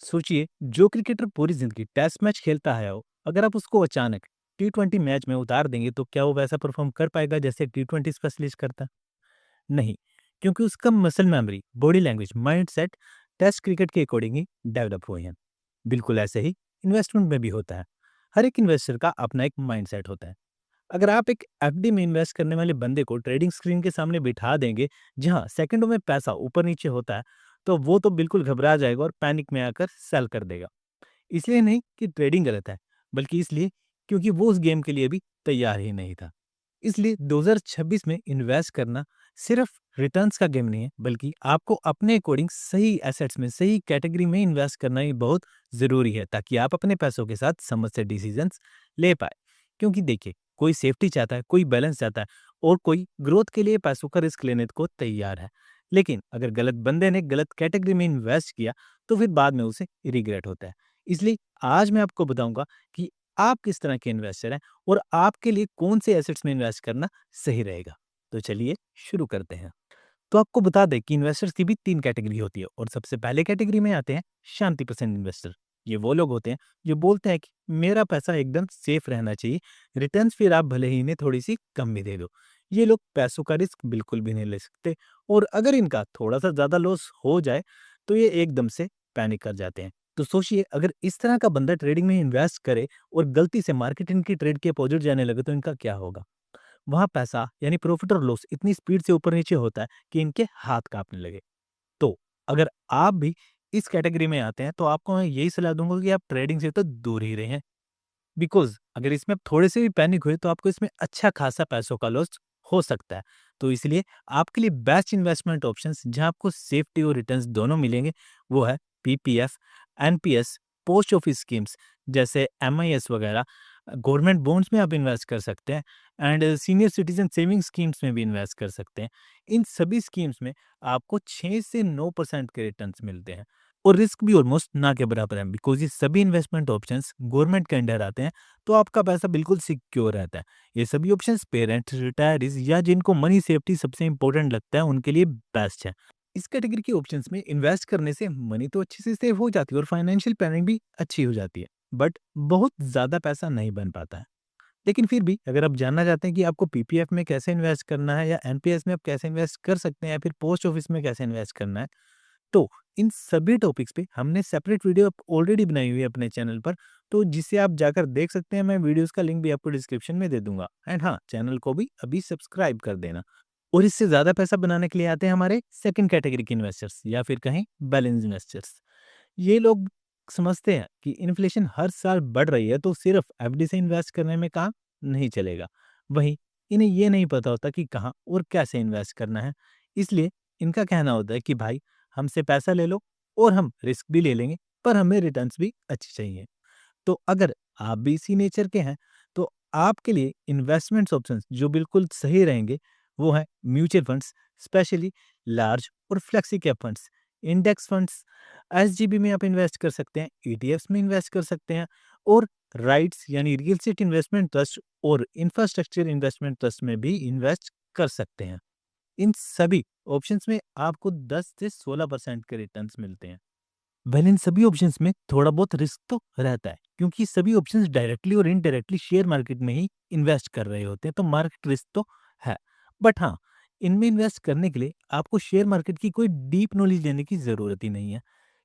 सोचिए, जो क्रिकेटर पूरी जिंदगी टेस्ट मैच खेलता है हो, अगर आप उसको अचानक टी20 मैच में उतार देंगे तो क्या वो वैसा परफॉर्म कर पाएगा जैसे टी20 स्पेशलिस्ट करता? नहीं, क्योंकि उसका muscle memory, body language, mindset test cricket के अकॉर्डिंग ही डेवलप हुए हैं। बिल्कुल ऐसे ही इन्वेस्टमेंट में भी होता है। हर एक इन्वेस्टर का अपना एक माइंडसेट होता है। अगर आप एक एफडी में इन्वेस्ट करने वाले बंदे को ट्रेडिंग स्क्रीन के सामने बिठा देंगे, जहां सेकंडों में पैसा ऊपर नीचे होता है, तो वो तो बिल्कुल घबरा जाएगा और पैनिक में आकर सेल कर देगा। इसलिए नहीं कि ट्रेडिंग गलत है, बल्कि इसलिए क्योंकि वो उस गेम के लिए भी तैयार ही नहीं था। इसलिए 2026 में इन्वेस्ट करना सिर्फ रिटर्न्स का गेम नहीं है, बल्कि आपको अपने अकॉर्डिंग सही एसेट्स में, सही कैटेगरी में इन्वेस्ट करना ही बहुत ज़रूरी है, ताकि आप अपने पैसों के साथ समझ से डिसीजंस ले पाए। क्योंकि देखिए, कोई सेफ्टी चाहता है, कोई बैलेंस चाहता है और कोई ग्रोथ के लिए पैसों का रिस्क लेने को तैयार है। लेकिन अगर गलत बंदे ने गलत कैटेगरी में इन्वेस्ट किया, तो फिर बाद में उसे रिग्रेट होता है। इसलिए आज मैं आपको बताऊंगा कि आप किस तरह के इन्वेस्टर हैं और आपके लिए कौन से एसेट्स में इन्वेस्ट करना सही रहेगा। तो चलिए शुरू करते हैं। तो आपको बता दें कि इन्वेस्टर्स की भी 3 कैटेगरी होती है और सबसे पहले कैटेगरी में आते हैं शांति पसंद इन्वेस्टर। ये वो लोग होते हैं जो बोलते हैं कि मेरा पैसा एकदम सेफ रहना चाहिए, रिटर्न्स फिर आप भले ही इन्हें थोड़ी-सी कम भी दे दो। ये लोग पैसों का रिस्क बिल्कुल भी नहीं ले सकते और अगर इनका थोड़ा-सा ज़्यादा लॉस हो जाए, तो ये एकदम से पैनिक कर जाते हैं। तो सोचिए, अगर इस तरह का बंदा ट्रेडिंग में इन्वेस्ट करे और गलती से मार्केट इनकी ट्रेड के अपोजिट जाने लगे तो इनका क्या होगा? वहाँ पैसा यानी प्रॉफिट और लॉस इतनी स्पीड से ऊपर नीचे होता है कि इनके हाथ कांपने लगे। तो अगर आप भी इस कैटेगरी में आते हैं तो आपको मैं यही सलाह दूंगा कि आप ट्रेडिंग से तो दूर ही रहें। बिकॉज अगर इसमें आप थोड़े से भी पैनिक हुए तो आपको इसमें अच्छा खासा पैसों का लॉस हो सकता है। तो इसलिए आपके लिए बेस्ट इन्वेस्टमेंट ऑप्शंस जहां आपको सेफ्टी और रिटर्न्स दोनों मिलेंगे, वो है PPF, NPS, post office schemes जैसे एमआईएस वगैरह। गवर्नमेंट बॉन्ड्स में आप इन्वेस्ट कर सकते हैं and senior citizen saving schemes में भी इन्वेस्ट कर सकते हैं। इन सभी स्कीम्स में आपको 6 से 9% के रिटर्न्स मिलते हैं और रिस्क भी ऑलमोस्ट ना के बराबर है, बिकॉज ये सभी इन्वेस्टमेंट ऑप्शंस गवर्नमेंट के अंडर आते हैं। तो आपका पैसा बिल्कुल सिक्योर रहता है। ये सभी ऑप्शंस पेरेंट्स, रिटायरीज या जिनको मनी सेफ्टी सबसे इंपॉर्टेंट लगता है उनके लिए बेस्ट है। इस कैटेगरी के ऑप्शंस में इन्वेस्ट करने से मनी तो अच्छे से सेव हो जाती है और फाइनेंशियल प्लानिंग भी अच्छी हो जाती है, बट बहुत ज्यादा पैसा नहीं बन पाता है। लेकिन फिर भी अगर आप जानना चाहते हैं कि आपको पीपीएफ में कैसे इन्वेस्ट करना है या एनपीएस में आप कैसे इन्वेस्ट कर सकते हैं या फिर पोस्ट ऑफिस में कैसे इन्वेस्ट करना है, तो इन सभी टॉपिक्स पे हमने सेपरेट वीडियो ऑलरेडी बनाई हुई है अपने चैनल पर। तो जिसे आप जाकर देख सकते हैं। मैं वीडियोस का लिंक भी आपको डिस्क्रिप्शन में दे दूंगा एंड हाँ, चैनल को भी अभी सब्सक्राइब कर देना। और इससे ज्यादा पैसा बनाने के लिए आते हैं हमारे सेकंड कैटेगरी के इन्वेस्टर्स या फिर कहें बैलेंस इन्वेस्टर्स। ये लोग समझते हैं कि इन्फ्लेशन हर साल बढ़ रही है तो सिर्फ एफडी से इन्वेस्ट करने में काम नहीं चलेगा। वहीं इन्हें ये नहीं पता होता कि कहाँ और कैसे इन्वेस्ट करना है। इसलिए इनका कहना होता है कि भाई, हमसे पैसा ले लो और हम रिस्क भी ले लेंगे, पर हमें रिटर्न्स भी अच्छी चाहिए। तो अगर आप भी इसी नेचर के हैं तो आपके लिए इन्वेस्टमेंट्स ऑप्शंस जो बिल्कुल सही रहेंगे, वो है म्यूचुअल फंड्स, स्पेशली लार्ज और flexi cap funds, index funds. SGB में आप इन्वेस्ट कर सकते हैं, ईटीएफ्स में इन्वेस्ट कर सकते हैं और राइट्स यानी रियल एस्टेट इन्वेस्टमेंट ट्रस्ट और इंफ्रास्ट्रक्चर इन्वेस्टमेंट ट्रस्ट में भी इन्वेस्ट कर सकते हैं। इन सभी ऑप्शंस में आपको 10 से 16% के रिटर्न्स मिलते हैं। वेल, इन सभी ऑप्शंस में थोड़ा बहुत रिस्क तो रहता है, क्योंकि सभी ऑप्शंस डायरेक्टली और इनडायरेक्टली शेयर मार्केट में ही इन्वेस्ट कर रहे होते हैं, तो मार्केट रिस्क तो है। बट हाँ, इनमें इन्वेस्ट करने के लिए आपको शेयर मार्केट की कोई डीप नॉलेज लेने की जरूरत ही नहीं है।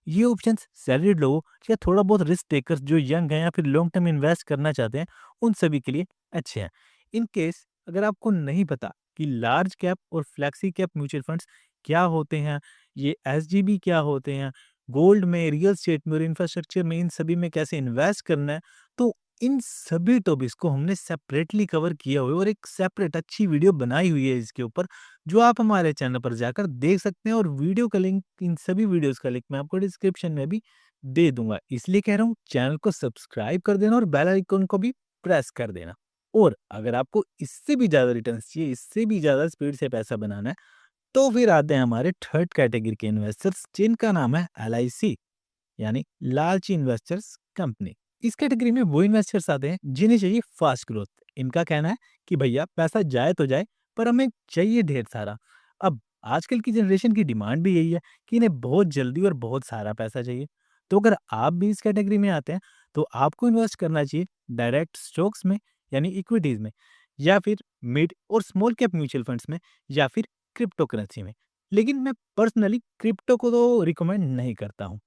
ये ऑप्शंस सैलरीड लोगों या थोड़ा बहुत रिस्क टेकर्स जो यंग हैं या फिर लॉन्ग टर्म इन्वेस्ट करना चाहते हैं, उन सभी के लिए अच्छे हैं। इन केस अगर आपको नहीं पता कि लार्ज कैप और फ्लैक्सी कैप म्यूचुअल फंड्स क्या होते हैं, ये एसजीबी क्या होते हैं, गोल्ड में, रियल एस्टेट में और इंफ्रास्ट्रक्चर में, इन सभी में कैसे इन्वेस्ट करना है, तो इन सभी टॉपिक्स को हमने सेपरेटली कवर किया हुआ है और एक सेपरेट अच्छी वीडियो बनाई हुई है इसके ऊपर, जो आप हमारे चैनल पर जाकर देख सकते हैं। और वीडियो का लिंक, इन सभी वीडियोस का लिंक मैं आपको डिस्क्रिप्शन में भी दे दूंगा। इसलिए कह रहा हूँ, चैनल को सब्सक्राइब कर देना और बेल आइकन को भी प्रेस कर देना। और अगर आपको इससे भी ज्यादा रिटर्न चाहिए, इससे भी ज्यादा स्पीड से पैसा बनाना है, तो फिर आते हैं हमारे थर्ड कैटेगरी के इन्वेस्टर्स, जिनका नाम है एलआईसी यानी लार्ज इन्वेस्टर्स कंपनी। इस कैटेगरी में वो इन्वेस्टर्स आते हैं जिन्हें चाहिए फास्ट ग्रोथ। इनका कहना है कि भैया, पैसा जाए तो जाए, पर हमें चाहिए ढेर सारा। अब आजकल की जनरेशन की डिमांड भी यही है कि इन्हें बहुत जल्दी और बहुत सारा पैसा चाहिए। तो अगर आप भी इस कैटेगरी में आते हैं, तो आपको इन्वेस्ट करना चाहिए डायरेक्ट स्टॉक्स में यानी इक्विटीज़ में, या फिर मिड और स्मॉल कैप म्यूचुअल फंड्स में, या फिर क्रिप्टो करेंसी में। लेकिन मैं पर्सनली क्रिप्टो को तो रिकमेंड नहीं करता हूँ।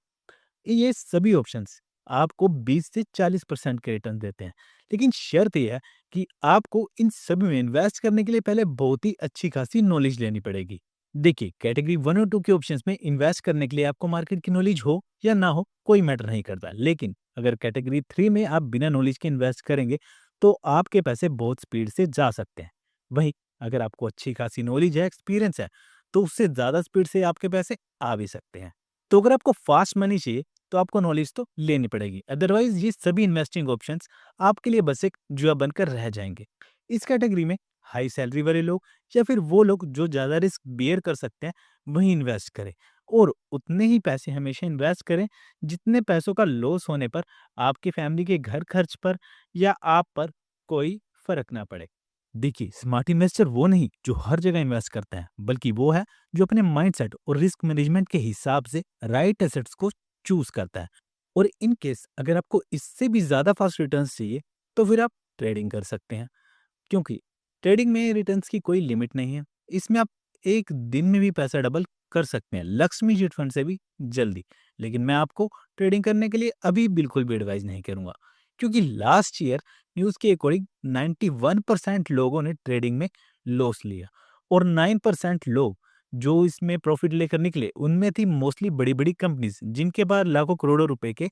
ये सभी ऑप्शंस आपको 20 से 40% के रिटर्न देते हैं। लेकिन शर्त ये है कि आपको इन सभी में इन्वेस्ट करने के लिए पहले बहुत ही अच्छी खासी नॉलेज लेनी पड़ेगी। देखिए, कैटेगरी 1 और 2 के ऑप्शंस में इन्वेस्ट करने के लिए आपको मार्केट की नॉलेज हो या ना हो, कोई मैटर नहीं करता। लेकिन अगर कैटेगरी 3 में आप बिना नॉलेज के इन्वेस्ट करेंगे, तो आपके पैसे बहुत स्पीड से जा सकते हैं। वहीं अगर आपको अच्छी खासी नॉलेज है, एक्सपीरियंस है, तो उससे ज़्यादा स्पीड से आपके पैसे आ भी सकते हैं। तो अगर आपको फास्ट मनी चाहिए, तो आपको नॉलेज तो लेनी पड़ेगी, अदरवाइज ये सभी इन्वेस्टिंग ऑप्शंस आपके लिए बस एक जुआ बनकर रह जाएंगे। इस कैटेगरी में हाई सैलरी वाले लोग या फिर वो लोग जो ज़्यादा रिस्क बेयर कर सकते हैं, वही इन्वेस्ट करें, और उतने ही पैसे हमेशा इन्वेस्ट करें जितने पैसों का लॉस होने पर आपकी फैमिली के घर खर्च पर या आप पर कोई फर्क ना पड़े। देखिए, स्मार्ट इन्वेस्टर वो नहीं जो हर जगह इन्वेस्ट करता है, बल्कि वो है जो अपने माइंडसेट और रिस्क मैनेजमेंट के हिसाब से राइट एसेट्स को चूज करता है। और इन केस अगर आपको इससे भी ज़्यादा फास्ट रिटर्न्स चाहिए, तो फिर आप ट्रेडिंग कर सकते हैं, क्योंकि ट्रेडिंग में रिटर्न्स की कोई लिमिट नहीं है। इसमें आप एक दिन में भी पैसा डबल कर सकते हैं, लक्ष्मी चिट फंड से भी जल्दी। लेकिन मैं आपको ट्रेडिंग करने के लिए अभी बिल्कुल भी एडवाइस नहीं करूंगा, क्योंकि लास्ट ईयर न्यूज़ के अकॉर्डिंग 91% लोगों ने ट्रेडिंग में लॉस लिया, और 9% लोग जो इसमें प्रॉफिट लेकर निकले, उनमें थी मोस्टली बड़ी-बड़ी कंपनीज, जिनके पास लाखों करोड़ों रुपए के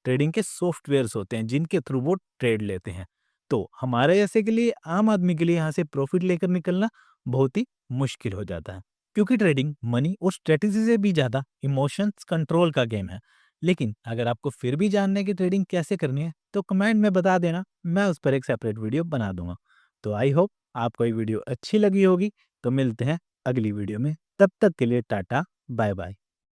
ट्रेडिंग के सॉफ्टवेयर्स होते हैं, जिनके थ्रू वो ट्रेड लेते हैं। तो हमारे जैसे के लिए, आम आदमी के लिए यहाँ से प्रॉफिट लेकर निकलना बहुत ही मुश्किल हो जाता है, क्योंकि ट्रेडिंग मनी और स्ट्रेटेजी से भी ज़्यादा इमोशंस कंट्रोल का गेम है। लेकिन अगर आपको फिर भी जानना है कि ट्रेडिंग कैसे करनी है, तो कमेंट में बता देना, मैं उस पर एक सेपरेट वीडियो बना दूंगा। तो आई होप आपको ये वीडियो अच्छी लगी होगी। तो मिलते हैं अगली वीडियो में, तब तक के लिए टाटा, बाय बाय।